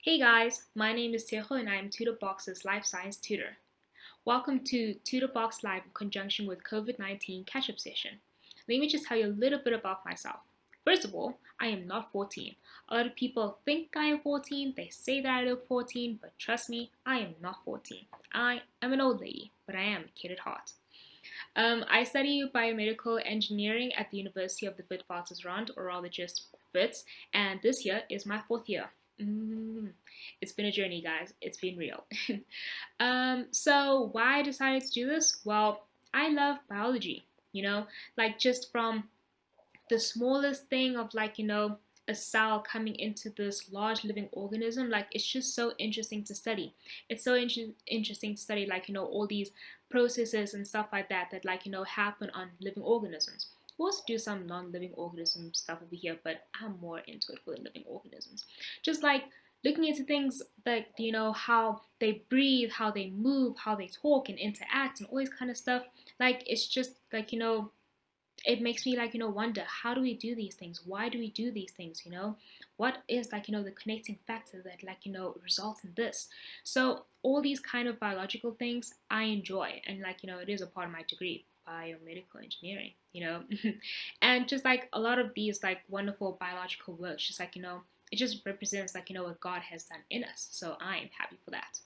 Hey guys, my name is Tejo and I am Tutorbox's life science tutor. Welcome to Tutorbox Live in conjunction with COVID-19 catch-up session. Let me just tell you a little bit about myself. First of all, I am not 14. A lot of people think I am 14, they say that I look 14, but trust me, I am not 14. I am an old lady, but I am a kid at heart. I study biomedical engineering at the University of the Witwatersrand, or rather just Wits, and this year is my fourth year. Mm, it's been a journey, guys. It's been real. So why I decided to do this? Well, I love biology, like just from the smallest thing of a cell coming into this large living organism, like it's just so interesting to study. It's so interesting to study all these processes and stuff like that happen on living organisms. We also do some non-living organism stuff over here, but I'm more into it for the living organisms. Just like looking into things like how they breathe, how they move, how they talk and interact and all this kind of stuff. Like it's just it makes me wonder, how do we do these things? Why do we do these things? What is the connecting factor that results in this? So all these kind of biological things I enjoy, and it is a part of my degree, biomedical engineering, and just like a lot of these wonderful biological works, just it just represents what God has done in us. So I am happy for that.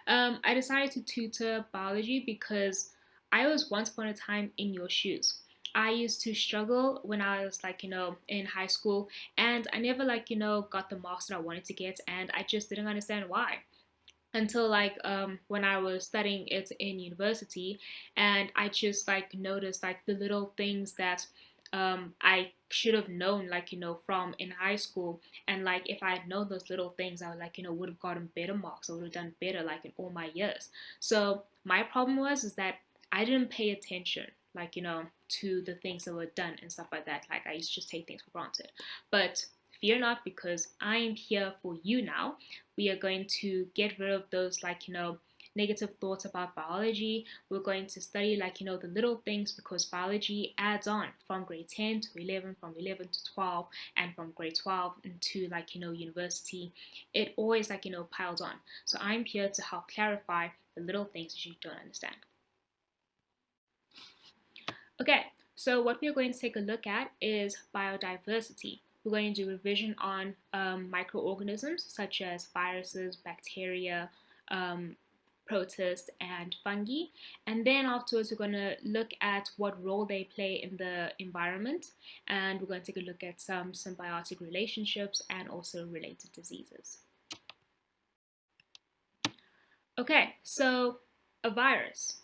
I decided to tutor biology because I was once upon a time in your shoes. I used to struggle when I was in high school, and I never got the marks that I wanted to get, and I just didn't understand why until when I was studying it in university, and I just noticed the little things that I should have known from in high school, and if I had known those little things, I would would have gotten better marks. I would have done better in all my years. So my problem was is that I didn't pay attention to the things that were done and stuff like that. I used to just take things for granted. But fear not, because I am here for you now. We are going to get rid of those negative thoughts about biology. We're going to study the little things, because biology adds on from grade 10 to 11, from 11 to 12, and from grade 12 into university. It always piles on. So I'm here to help clarify the little things that you don't understand. Okay, so what we're going to take a look at is biodiversity. We're going to do revision on microorganisms such as viruses, bacteria, protists, and fungi. And then afterwards, we're going to look at what role they play in the environment. And we're going to take a look at some symbiotic relationships and also related diseases. Okay, so a virus.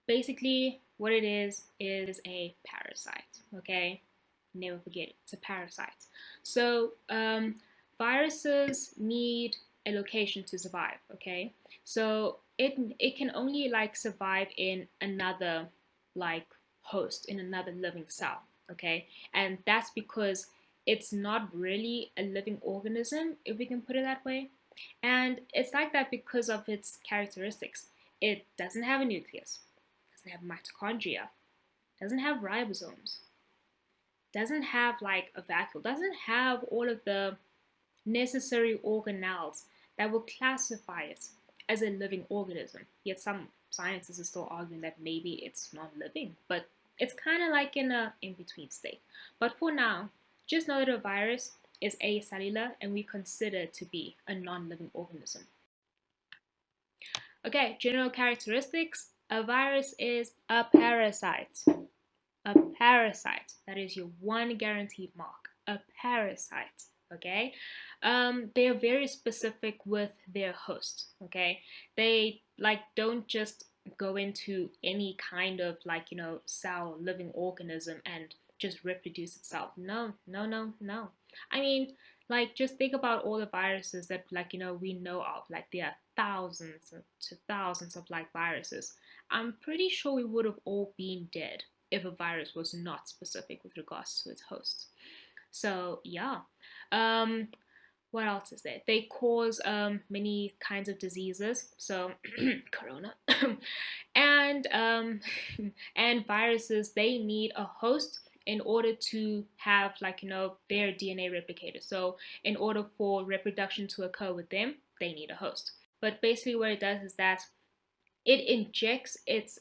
Basically, what it is a parasite. Okay, never forget it. It's a parasite. So viruses need a location to survive. Okay, so it can only survive in another host, in another living cell. Okay, and that's because it's not really a living organism, if we can put it that way. And it's like that because of its characteristics. It doesn't have a nucleus, doesn't have mitochondria, doesn't have ribosomes, doesn't have a vacuole, doesn't have all of the necessary organelles that will classify it as a living organism. Yet some scientists are still arguing that maybe it's not living, but it's kind of in a in-between state. But for now, just know that a virus is acellular and we consider it to be a non-living organism. Okay, general characteristics. A virus is a parasite. A parasite. That is your one guaranteed mark. A parasite. Okay, they are very specific with their host. Okay, they don't just go into any kind of cell, living organism and just reproduce itself. No, no, no, no. I mean, just think about all the viruses that we know of. There are thousands to thousands of viruses. I'm pretty sure we would have all been dead if a virus was not specific with regards to its host. So yeah. What else is there? They cause many kinds of diseases. So corona. and and viruses, they need a host in order to have their DNA replicated. So in order for reproduction to occur with them, they need a host. But basically what it does is that it injects its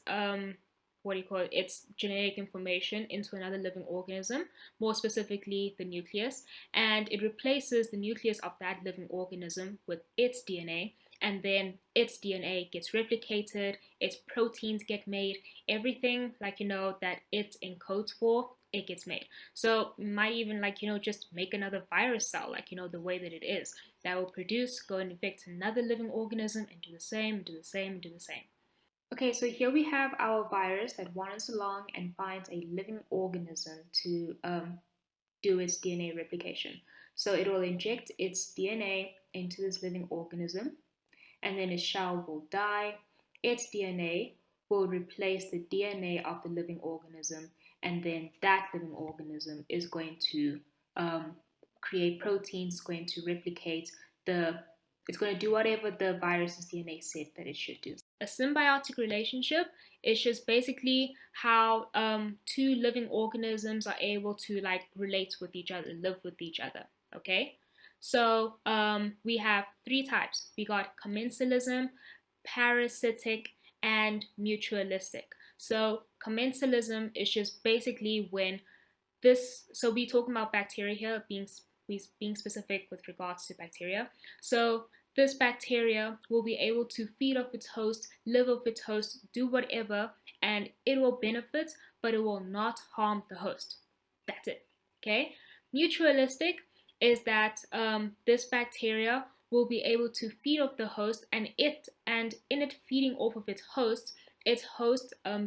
its genetic information into another living organism, more specifically the nucleus, and it replaces the nucleus of that living organism with its DNA, and then its DNA gets replicated, its proteins get made, everything that it encodes for, it gets made. So you might even just make another virus cell, the way that it is, that will produce, go and infect another living organism and do the same, do the same, do the same. Okay, so here we have our virus that wanders along and finds a living organism to do its DNA replication. So it will inject its DNA into this living organism, and then its shell will die. Its DNA will replace the DNA of the living organism, and then that living organism is going to create proteins, going to replicate it's going to do whatever the virus's DNA said that it should do. A symbiotic relationship is just basically how two living organisms are able to relate with each other, live with each other. Okay, so we have three types. We got commensalism, parasitic, and mutualistic. So commensalism is just basically when so we talking about bacteria here, being specific with regards to bacteria. So this bacteria will be able to feed off its host, live off its host, do whatever, and it will benefit, but it will not harm the host. That's it. Okay. Mutualistic is that this bacteria will be able to feed off the host, and in it feeding off of its host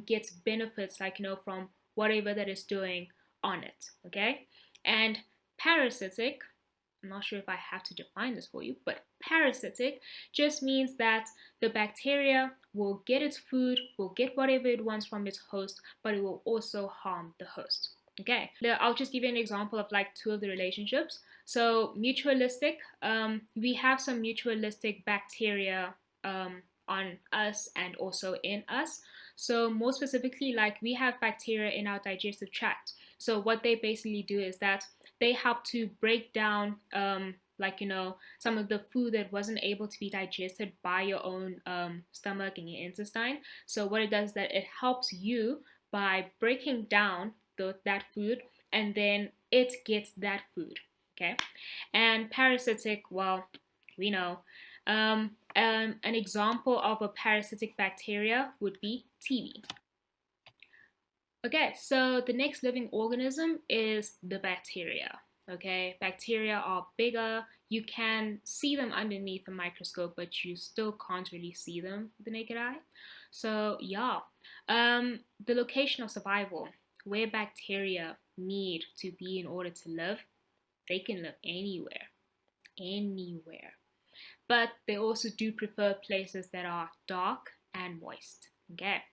gets benefits from whatever that is doing on it. Okay. And parasitic, I'm not sure if I have to define this for you, but parasitic just means that the bacteria will get its food, will get whatever it wants from its host, but it will also harm the host. Okay, I'll just give you an example of two of the relationships. So mutualistic, we have some mutualistic bacteria on us and also in us. So more specifically, we have bacteria in our digestive tract. So what they basically do is that they help to break down some of the food that wasn't able to be digested by your own stomach and your intestine. So what it does is that it helps you by breaking down that food, and then it gets that food. Okay. And parasitic, well, we know an example of a parasitic bacteria would be TB. Okay, so the next living organism is the bacteria. Okay, bacteria are bigger. You can see them underneath the microscope, but you still can't really see them with the naked eye. So yeah, the location of survival, where bacteria need to be in order to live, they can live anywhere, anywhere. But they also do prefer places that are dark and moist. Okay,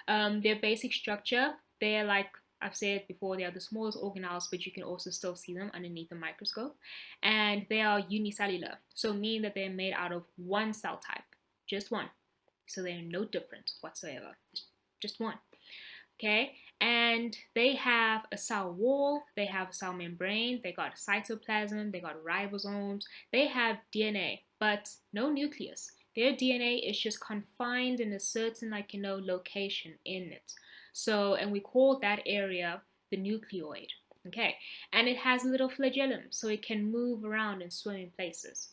their basic structure, they're I've said before, they are the smallest organelles, but you can also still see them underneath the microscope. And they are unicellular, so meaning that they're made out of one cell type, just one. So they're no different whatsoever, just one. Okay, and they have a cell wall, they have a cell membrane, they got cytoplasm, they got ribosomes, they have DNA, but no nucleus. Their DNA is just confined in a certain location in it. So, and we call that area the nucleoid. Okay, and it has a little flagellum, so it can move around and swim in places.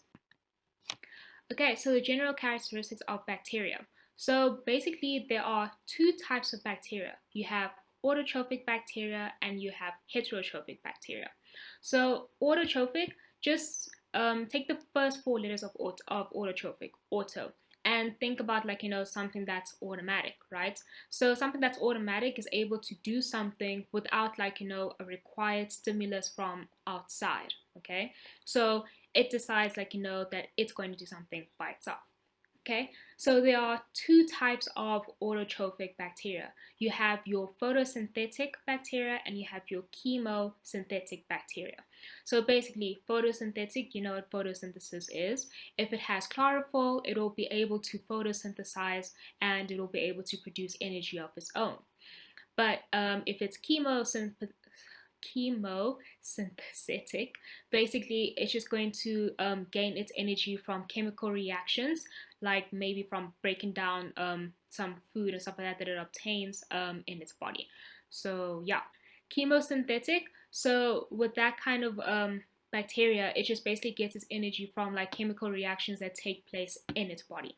Okay, so the general characteristics of bacteria. So basically there are two types of bacteria. You have autotrophic bacteria and you have heterotrophic bacteria. So autotrophic, just take the first four letters of autotrophic, auto, and think about something that's automatic, right? So something that's automatic is able to do something without a required stimulus from outside. Okay, so it decides that it's going to do something by itself. Okay, so there are two types of autotrophic bacteria. You have your photosynthetic bacteria and you have your chemosynthetic bacteria. So basically, photosynthetic, you know what photosynthesis is. If it has chlorophyll, it will be able to photosynthesize and it will be able to produce energy of its own. But if it's chemosynthetic. Basically, it's just going to gain its energy from chemical reactions, like maybe from breaking down some food and stuff like that that it obtains in its body. So yeah, chemosynthetic. So with that kind of bacteria, it just basically gets its energy from like chemical reactions that take place in its body.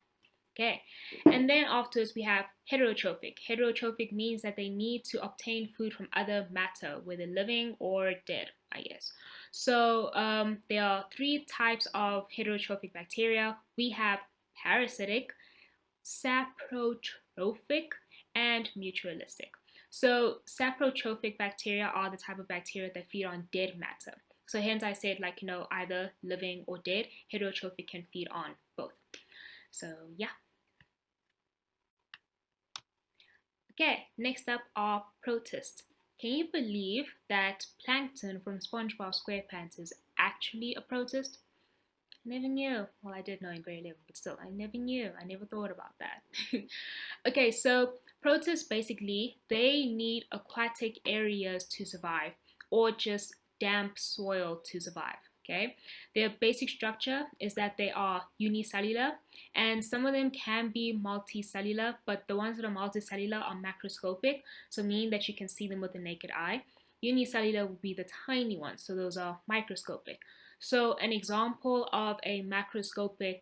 Okay, and then afterwards we have heterotrophic. Heterotrophic means that they need to obtain food from other matter, whether living or dead, I guess. So there are three types of heterotrophic bacteria. We have parasitic, saprotrophic, and mutualistic. So saprotrophic bacteria are the type of bacteria that feed on dead matter. So hence I said, like, either living or dead. Heterotrophic can feed on both. So yeah. Okay, next up are protists. Can you believe that plankton from SpongeBob SquarePants is actually a protist? I never knew. Well, I did know in grade 11, but still, I never knew. I never thought about that. Okay, so protists basically, they need aquatic areas to survive or just damp soil to survive. Okay, their basic structure is that they are unicellular, and some of them can be multicellular, but the ones that are multicellular are macroscopic, so meaning that you can see them with the naked eye. Unicellular would be the tiny ones, so those are microscopic. So an example of a macroscopic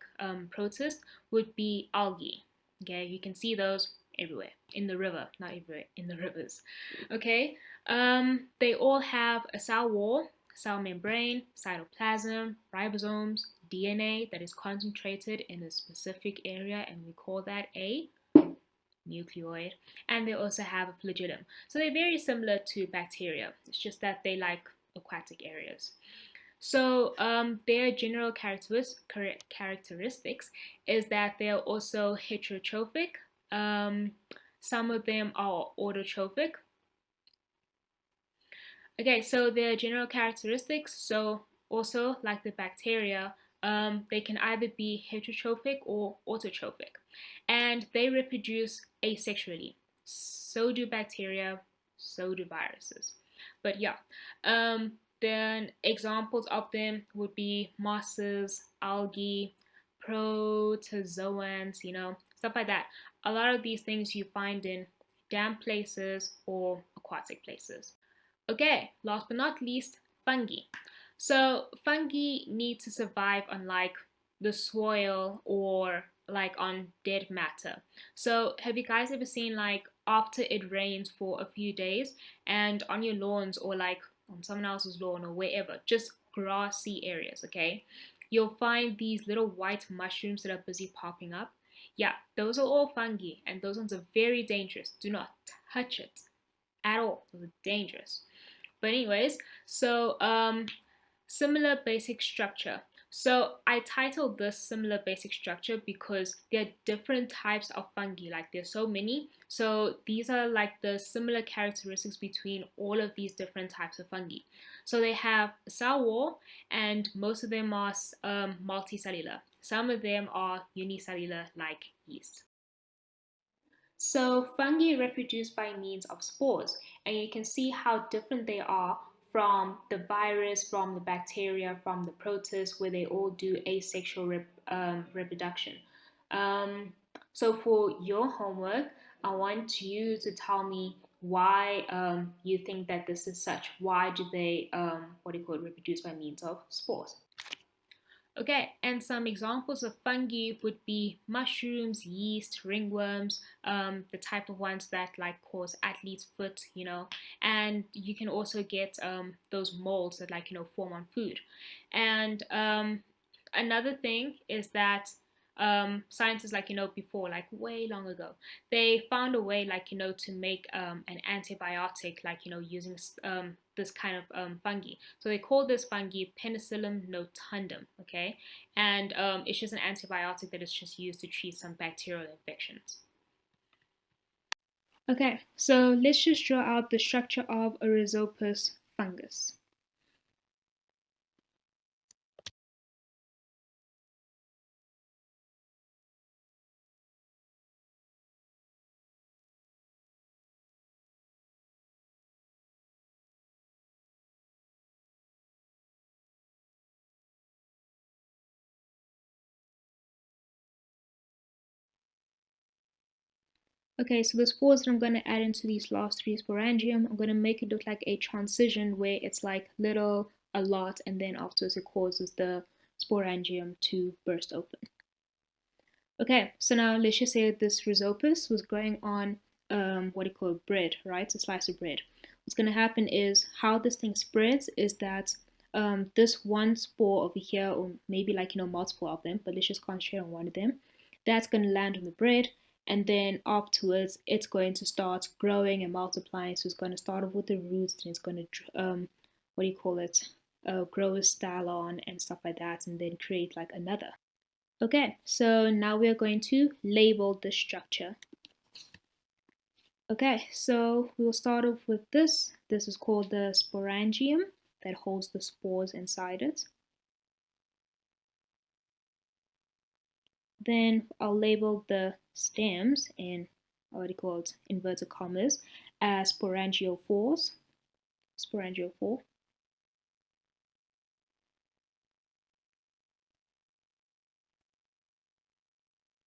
protist would be algae. Okay, you can see those everywhere in the river, not everywhere, in the rivers. Okay, they all have a cell wall, cell membrane, cytoplasm, ribosomes, DNA that is concentrated in a specific area, and we call that a nucleoid. And they also have a flagellum. So they're very similar to bacteria. It's just that they like aquatic areas. So their general characteristics is that they're also heterotrophic. Some of them are autotrophic. Okay, so their general characteristics, so also like the bacteria, they can either be heterotrophic or autotrophic, and they reproduce asexually. So do bacteria, so do viruses. But yeah, then examples of them would be mosses, algae, protozoans, stuff like that. A lot of these things you find in damp places or aquatic places. Okay, last but not least, fungi. So fungi need to survive on like the soil or like on dead matter. So have you guys ever seen like after it rains for a few days and on your lawns or like on someone else's lawn or wherever, just grassy areas, okay? You'll find these little white mushrooms that are busy popping up. Yeah, those are all fungi and those ones are very dangerous. Do not touch it at all. Those are dangerous. But anyways, so similar basic structure. So I titled this similar basic structure because there are different types of fungi. Like there's so many. So these are like the similar characteristics between all of these different types of fungi. So they have a cell wall, and most of them are multicellular. Some of them are unicellular, like yeast. So fungi reproduce by means of spores, and you can see how different they are from the virus, from the bacteria, from the protist, where they all do asexual reproduction. Um, so for your homework, I want you to tell me why you think that this is such. Why do they, reproduce by means of spores? Okay, and some examples of fungi would be mushrooms, yeast, ringworms, the type of ones that like cause athlete's foot, and you can also get those molds that like form on food. And another thing is that scientists like before, like way long ago, they found a way like to make an antibiotic like using this kind of fungi. So they call this fungi Penicillium notundum, okay? And it's just an antibiotic that is just used to treat some bacterial infections. Okay, so let's just draw out the structure of a rhizopus fungus. Okay, so the spores that I'm going to add into these last three sporangium, I'm going to make it look like a transition where it's like little, a lot, and then afterwards it causes the sporangium to burst open. Okay, so now let's just say this rhizopus was growing on what do you call it, bread, right? It's a slice of bread. What's going to happen is how this thing spreads is that this one spore over here, or maybe like multiple of them, but let's just concentrate on one of them. That's going to land on the bread, and then afterwards it's going to start growing and multiplying. So it's going to start off with the roots, and it's going to what do you call it, grow a stylon and stuff like that, and then create like another. Okay, so now we are going to label the structure. Okay, so we'll start off with this. This is called the sporangium that holds the spores inside it. Then I'll label the stems in what do you call it, inverted commas, as sporangiophores. Sporangiophore.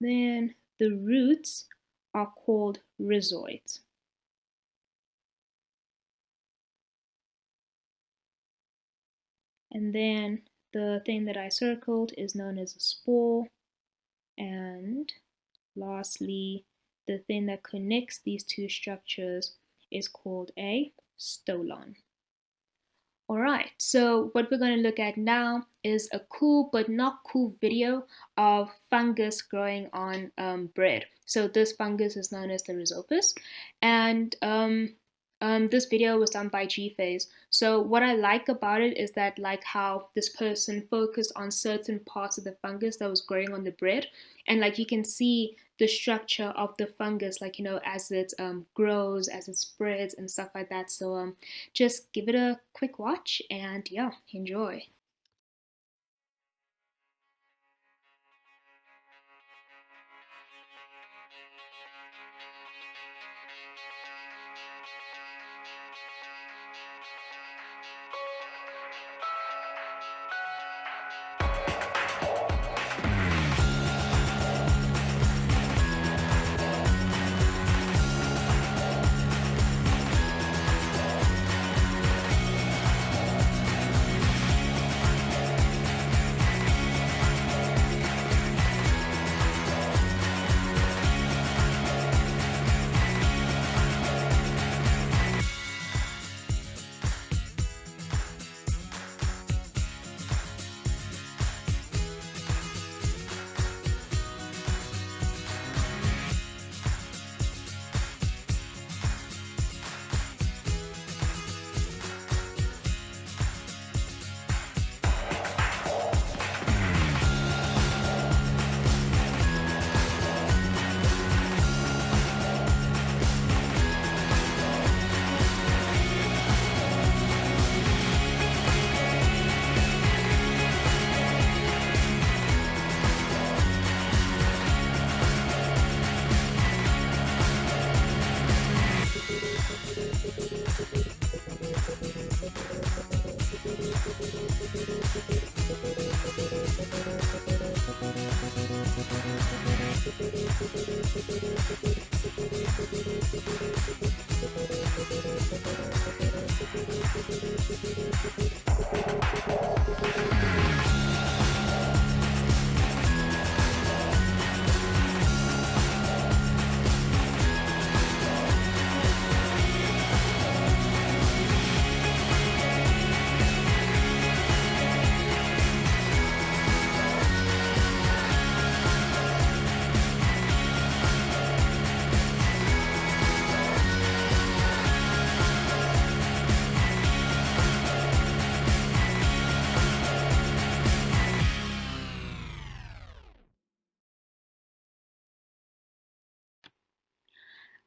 Then the roots are called rhizoids. And then the thing that I circled is known as a spore. And lastly, the thing that connects these two structures is called a stolon. Alright, so what we're going to look at now is a cool but not cool video of fungus growing on bread. So this fungus is known as the rhizopus, and this video was done by G-Phase. So what I like about it is that like how this person focused on certain parts of the fungus that was growing on the bread, and like you can see the structure of the fungus, like as it grows, as it spreads and stuff like that. So just give it a quick watch and yeah, enjoy.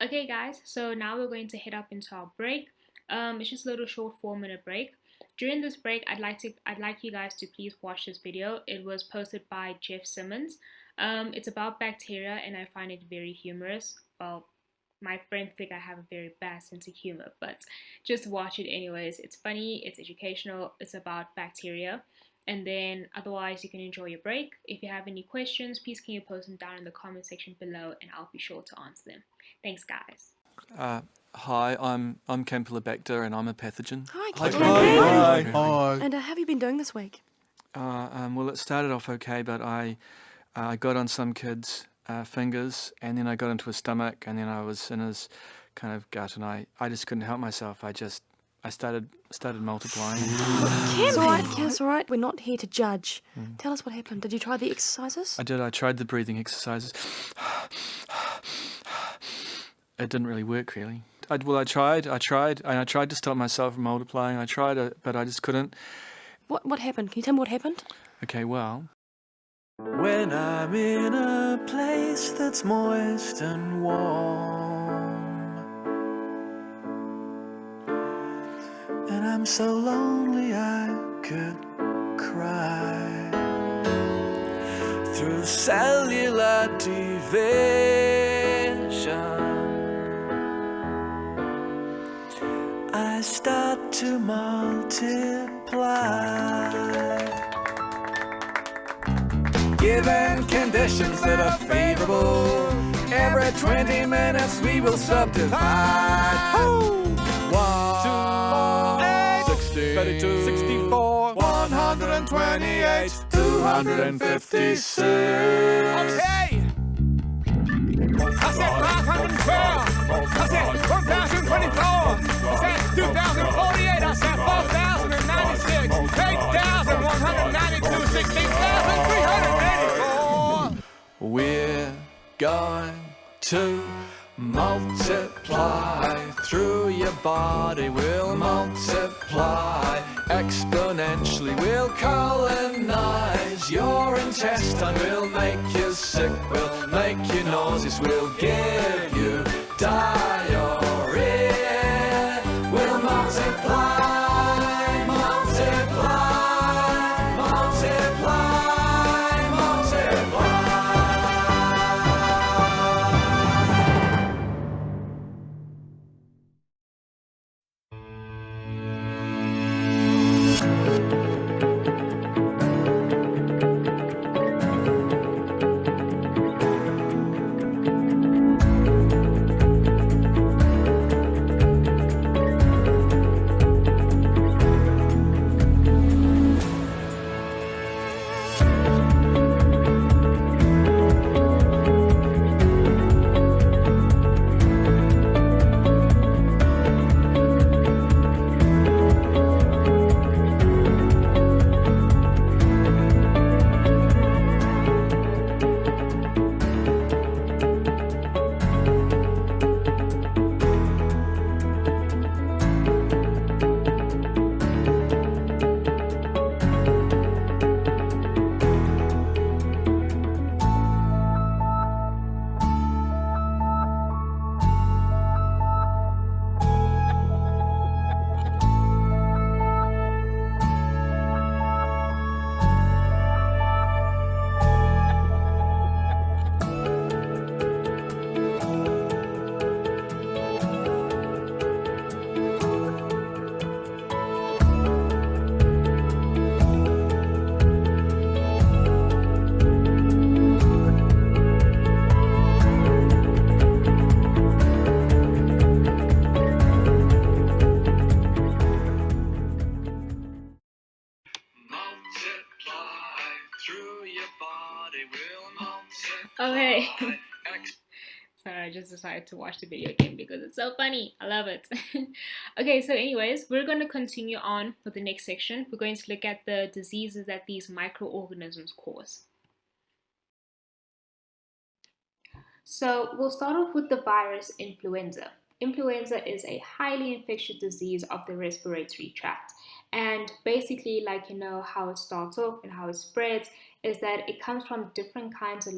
Okay, guys, so now we're going to head up into our break. It's just a little short 4-minute break. During this break, I'd like you guys to please watch this video. It was posted by Jeff Simmons. It's about bacteria, and I find it very humorous. Well, my friends think I have a very bad sense of humor, but just watch it anyways. It's funny, it's educational, it's about bacteria. And then otherwise, you can enjoy your break. If you have any questions, please can you post them down in the comment section below, and I'll be sure to answer them. Thanks, guys. Hi, I'm Campylobacter and I'm a pathogen. Hi, Hi, Campy. Hi. And how have you been doing this week? Well, it started off okay, but I got on some kid's fingers, and then I got into his stomach, and then I was in his kind of gut, and I just couldn't help myself. I started multiplying. It's all right, Kim, it's all right. We're not here to judge. Tell us what happened. Did you try the exercises? I did. I tried the breathing exercises. It didn't really work, really. I tried, and I tried to stop myself from multiplying. I tried, but I just couldn't. What happened? Can you tell me what happened? Okay, well. When I'm in a place that's moist and warm, and I'm so lonely I could cry through cellular division. I start to multiply. Given conditions that are favorable, every 20 minutes we will subdivide. 1, 60, 32, 64, 128, 256. Okay! I said 512. I said 1,024. I said 2,048. I said 4,096. 8,192. 16,384. We're going to multiply through your body. We'll multiply exponentially. We'll colonize your intestine. We'll make you sick. We'll make you nauseous. We'll give you diarrhea. We'll multiply, multiply, multiply, multiply. Okay. Sorry, I just decided to watch the video again because it's so funny. I love it. Okay, so anyways, we're going to continue on with the next section. We're going to look at the diseases that these microorganisms cause. So we'll start off with the virus influenza. Influenza is a highly infectious disease of the respiratory tract. And basically, like, how it starts off and how it spreads is that it comes from different kinds of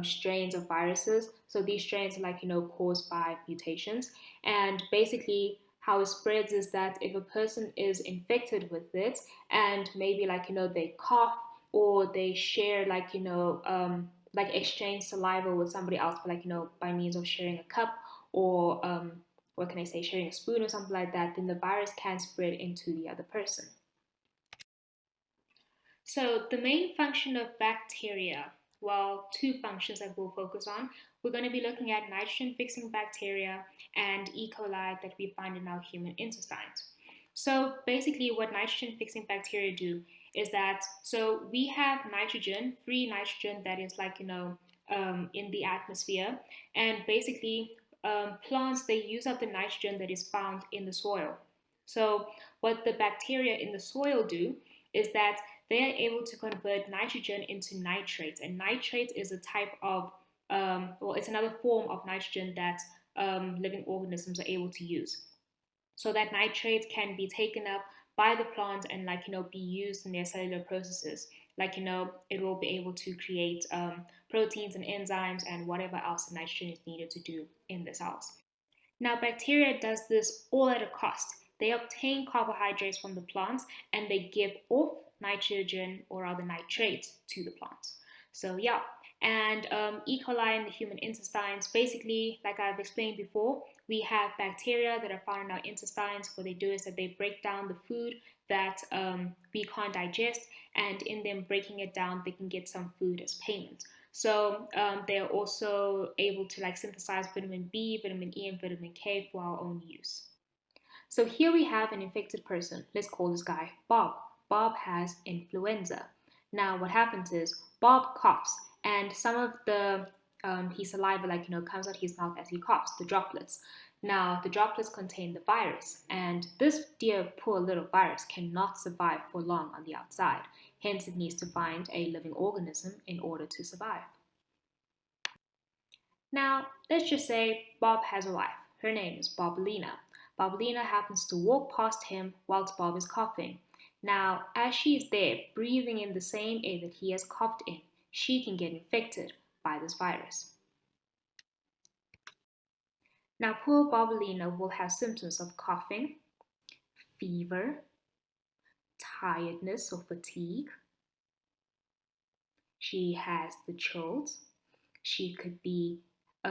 strains of viruses. So these strains are caused by mutations. And basically, how it spreads is that if a person is infected with it and maybe they cough or they share exchange saliva with somebody else, but by means of sharing a cup or sharing a spoon or something like that, then the virus can spread into the other person. So the main function of bacteria, well, two functions that we'll focus on. We're going to be looking at nitrogen-fixing bacteria and E. coli that we find in our human intestines. So basically, what nitrogen-fixing bacteria do is that so we have nitrogen, free nitrogen that is in the atmosphere, and basically plants they use up the nitrogen that is found in the soil. So what the bacteria in the soil do is that they are able to convert nitrogen into nitrates, and nitrate is a type of it's another form of nitrogen that living organisms are able to use. So that nitrates can be taken up by the plant and be used in their cellular processes. It will be able to create proteins and enzymes and whatever else the nitrogen is needed to do in the cells. Now, bacteria does this all at a cost. They obtain carbohydrates from the plants and they give off nitrogen or other nitrates to the plants. So yeah, and E. coli in the human intestines, basically, like I've explained before, we have bacteria that are found in our intestines. What they do is that they break down the food that we can't digest, and in them breaking it down, they can get some food as payment. So they're also able to synthesize vitamin B, vitamin E, and vitamin K for our own use. So here we have an infected person. Let's call this guy Bob. Bob has influenza. Now what happens is Bob coughs, and some of the his saliva comes out his mouth as he coughs, the droplets. Now the droplets contain the virus, and this dear poor little virus cannot survive for long on the outside. Hence it needs to find a living organism in order to survive. Now, let's just say Bob has a wife. Her name is Bobolina. Bobolina happens to walk past him whilst Bob is coughing. Now, as she is there breathing in the same air that he has coughed in, she can get infected by this virus. Now, poor Bobolina will have symptoms of coughing, fever, tiredness or fatigue. She has the chills. She could be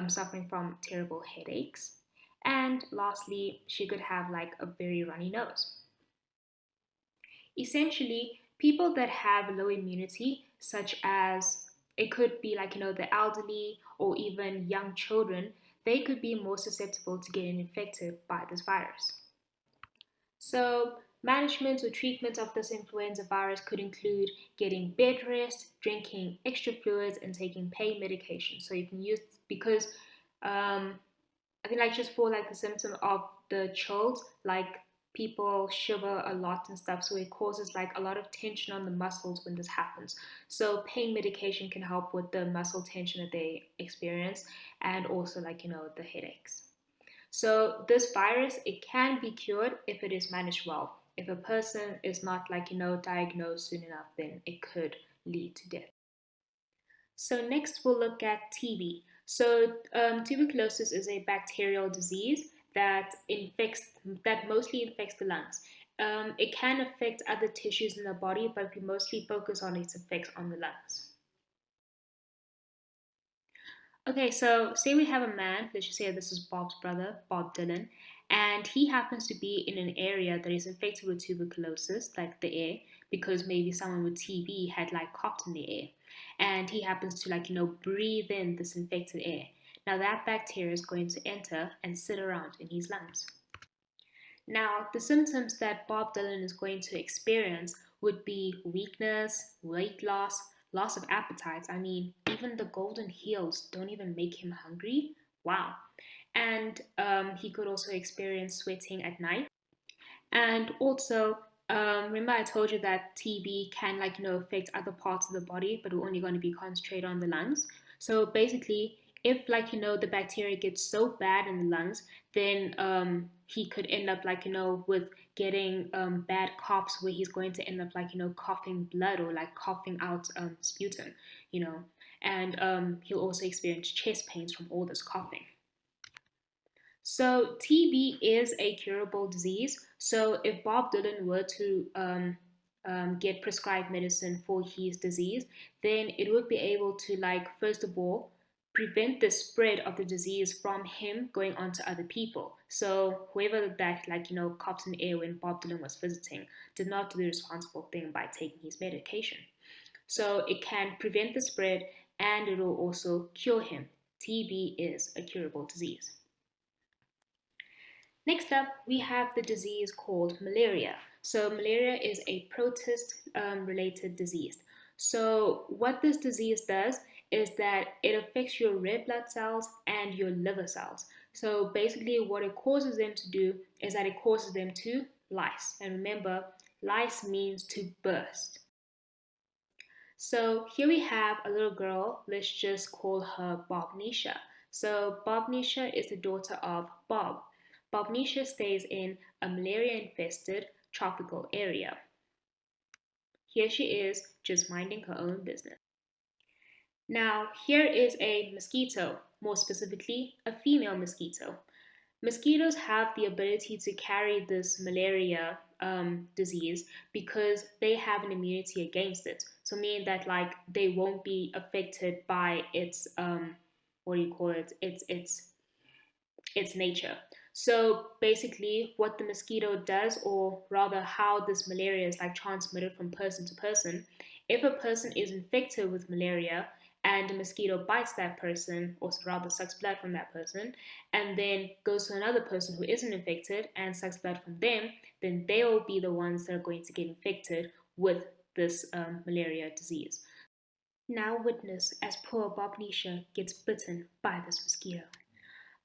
suffering from terrible headaches. And lastly, she could have a very runny nose. Essentially, people that have low immunity, such as it could be the elderly or even young children, they could be more susceptible to getting infected by this virus. So, management or treatment of this influenza virus could include getting bed rest, drinking extra fluids, and taking pain medication. So you can use because I think just for the symptom of the chills, people shiver a lot and stuff, so it causes a lot of tension on the muscles when this happens. So pain medication can help with the muscle tension that they experience, and also the headaches. So this virus, it can be cured if it is managed well. If a person is not diagnosed soon enough, then it could lead to death. So next we'll look at TB. So tuberculosis is a bacterial disease that mostly infects the lungs. It can affect other tissues in the body, but we mostly focus on its effects on the lungs. Okay, so say we have a man, let's just say this is Bob's brother, Bob Dylan, and he happens to be in an area that is infected with tuberculosis, like the air, because maybe someone with TB had coughed in the air, and he happens to breathe in this infected air. Now that bacteria is going to enter and sit around in his lungs. Now, the symptoms that Bob Dylan is going to experience would be weakness, weight loss, loss of appetite. I mean, even the golden hills don't even make him hungry. Wow. And he could also experience sweating at night. And also, remember I told you that TB can affect other parts of the body, but we're only going to be concentrated on the lungs. So basically, if the bacteria gets so bad in the lungs, then he could end up with getting bad coughs where he's going to end up coughing blood or coughing out sputum, and he'll also experience chest pains from all this coughing. So TB is a curable disease. So if Bob Dylan were to get prescribed medicine for his disease, then it would be able to first of all prevent the spread of the disease from him going on to other people. So whoever that coughed in the air when Bob Dylan was visiting did not do the responsible thing by taking his medication. So it can prevent the spread and it will also cure him. TB is a curable disease. Next up, we have the disease called malaria. So malaria is a protist related disease. So what this disease does is that it affects your red blood cells and your liver cells. So basically what it causes them to do is that it causes them to lyse. And remember, lyse means to burst. So here we have a little girl, let's just call her Bobnisha. So Bobnisha is the daughter of Bob. Bobnisha stays in a malaria-infested tropical area. Here she is, just minding her own business. Now, here is a mosquito, more specifically, a female mosquito. Mosquitoes have the ability to carry this malaria disease because they have an immunity against it. So meaning that like they won't be affected by its what do you call it? Its nature. So basically, what the mosquito does, or rather how this malaria is like transmitted from person to person, if a person is infected with malaria and a mosquito bites that person, or rather sucks blood from that person, and then goes to another person who isn't infected and sucks blood from them, then they will be the ones that are going to get infected with this malaria disease. Now witness as poor Bobnisha gets bitten by this mosquito.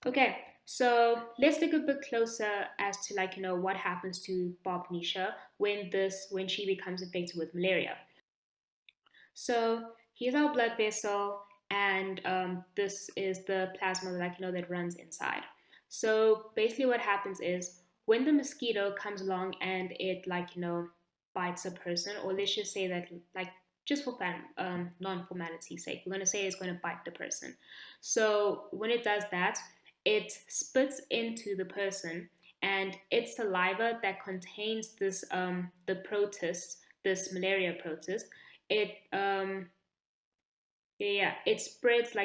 Okay, so let's look a bit closer as to what happens to Bobnisha when she becomes infected with malaria. So here's our blood vessel, and this is the plasma that runs inside. So basically, what happens is when the mosquito comes along and it bites a person, or let's just say that just for non-formality's sake, we're gonna say it's gonna bite the person. So when it does that, it spits into the person, and its saliva that contains this the protist, this malaria protist, it it spreads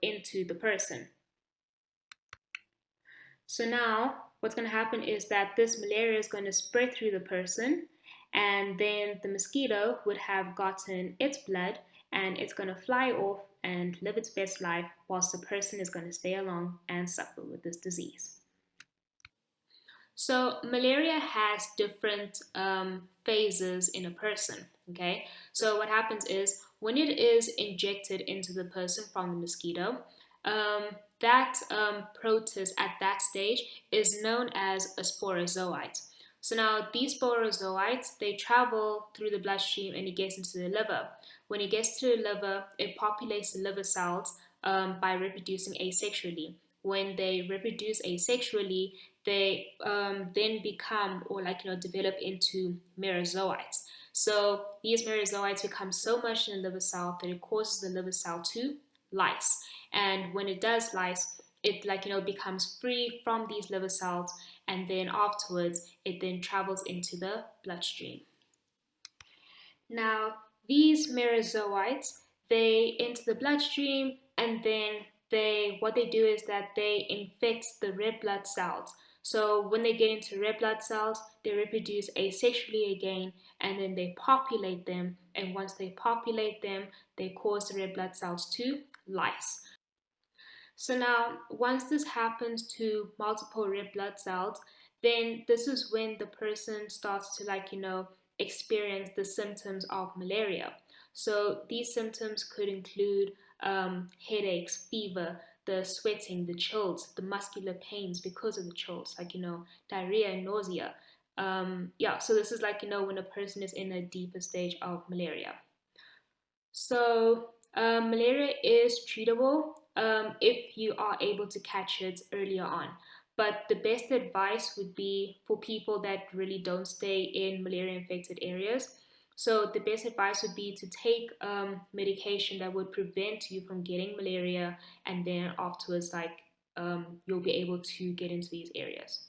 into the person. So now what's going to happen is that this malaria is going to spread through the person, and then the mosquito would have gotten its blood and it's going to fly off and live its best life, whilst the person is going to stay along and suffer with this disease. So malaria has different phases in a person, okay? So what happens is when it is injected into the person from the mosquito, that protist at that stage is known as a sporozoite. So now these sporozoites, they travel through the bloodstream and it gets into the liver. When it gets to the liver, it populates the liver cells by reproducing asexually. When they reproduce asexually, they then become or develop into merozoites. So these merozoites become so much in the liver cell that it causes the liver cell to lyse. And when it does lyse, it becomes free from these liver cells, and then afterwards it then travels into the bloodstream. Now these merozoites, they enter the bloodstream, and then what they do is that they infect the red blood cells. So when they get into red blood cells, they reproduce asexually again, and then they populate them, and once they populate them, they cause the red blood cells to lyse. So now once this happens to multiple red blood cells, then this is when the person starts to experience the symptoms of malaria. So these symptoms could include headaches, fever, the sweating, the chills, the muscular pains because of the chills, diarrhea and nausea. So this is when a person is in a deeper stage of malaria. So malaria is treatable if you are able to catch it earlier on. But the best advice would be for people that really don't stay in malaria infected areas. So the best advice would be to take medication that would prevent you from getting malaria, and then afterwards you'll be able to get into these areas.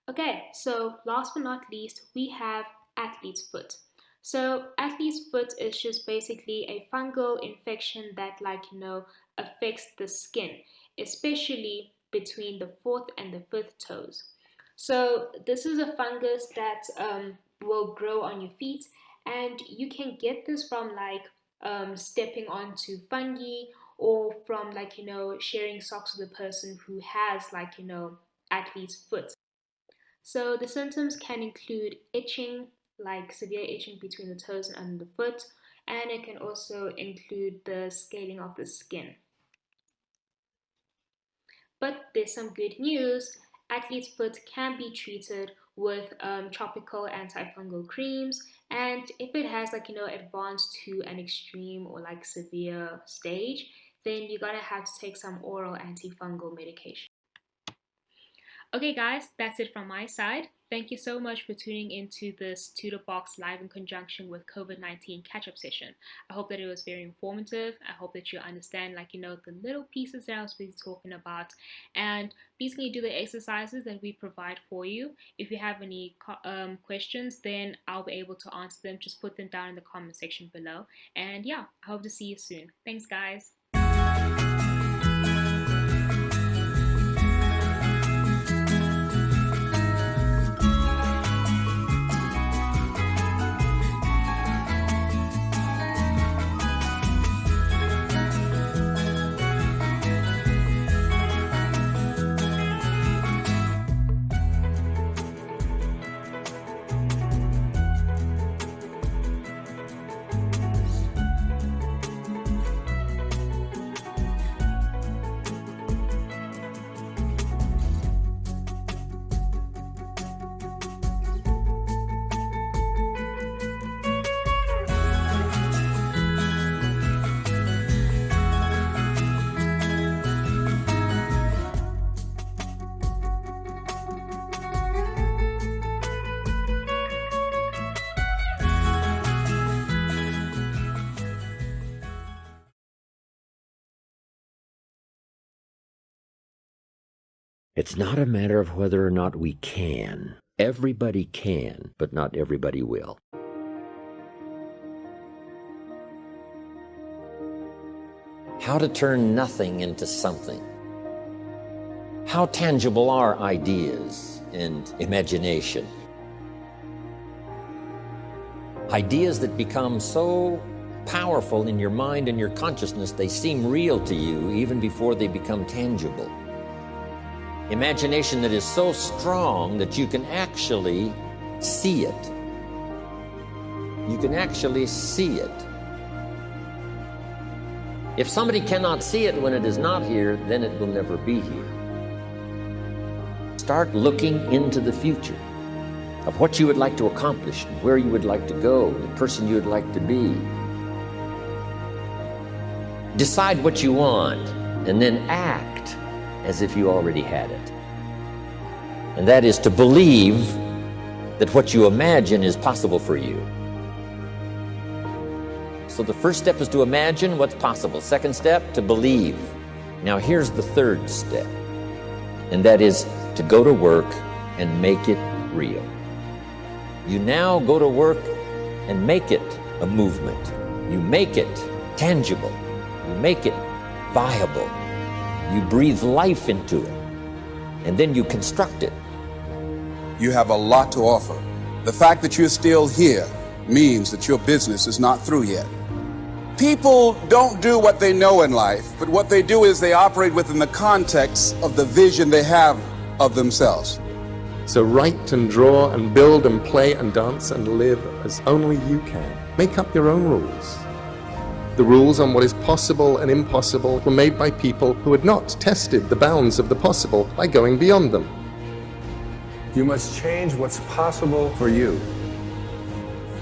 Okay, so last but not least, we have athlete's foot. So athlete's foot is just basically a fungal infection that affects the skin, especially between the fourth and the fifth toes. So this is a fungus that will grow on your feet, and you can get this from like stepping onto fungi, or from like sharing socks with a person who has like athlete's foot. So the symptoms can include itching, like severe itching between the toes and under the foot, and it can also include the scaling of the skin. But there's some good news. Athlete's foot can be treated with topical antifungal creams, and if it has like advanced to an extreme or like severe stage, then you're gonna have to take some oral antifungal medication. Okay, guys, that's it from my side. Thank you so much for tuning into this Tutorbox live in conjunction with COVID-19 catch-up session. I hope that it was very informative. I hope that you understand, like, the little pieces that I was busy talking about. And please can you do the exercises that we provide for you. If you have any questions, then I'll be able to answer them. Just put them down in the comment section below. And yeah, I hope to see you soon. Thanks, guys. It's not a matter of whether or not we can. Everybody can, but not everybody will. How to turn nothing into something. How tangible are ideas and imagination? Ideas that become so powerful in your mind and your consciousness, they seem real to you even before they become tangible. Imagination that is so strong that you can actually see it. You can actually see it. If somebody cannot see it when it is not here, then it will never be here. Start looking into the future of what you would like to accomplish, where you would like to go, the person you would like to be. Decide what you want, and then act as if you already had it. And that is to believe that what you imagine is possible for you. So the first step is to imagine what's possible. Second step, to believe. Now here's the third step, and that is to go to work and make it real. You now go to work and make it a movement. You make it tangible. You make it viable. You breathe life into it, and then you construct it. You have a lot to offer. The fact that you're still here means that your business is not through yet. People don't do what they know in life, but what they do is they operate within the context of the vision they have of themselves. So write and draw and build and play and dance and live as only you can. Make up your own rules. The rules on what is possible and impossible were made by people who had not tested the bounds of the possible by going beyond them. You must change what's possible for you.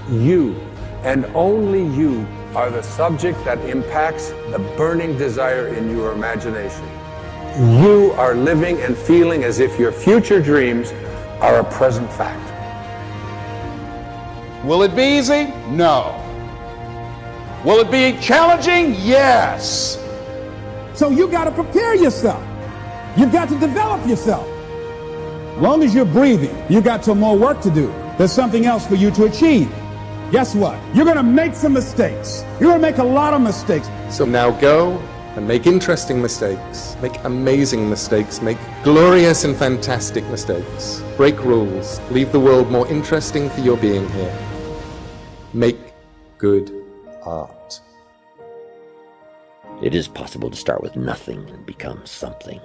You, and only you, are the subject that impacts the burning desire in your imagination. You are living and feeling as if your future dreams are a present fact. Will it be easy? No. Will it be challenging? Yes. So you got to prepare yourself. You've got to develop yourself. Long as you're breathing, you got some more work to do. There's something else for you to achieve. Guess what? You're going to make some mistakes. You're going to make a lot of mistakes. So now go and make interesting mistakes, make amazing mistakes, make glorious and fantastic mistakes, break rules, leave the world more interesting for your being here. Make good art. It is possible to start with nothing and become something.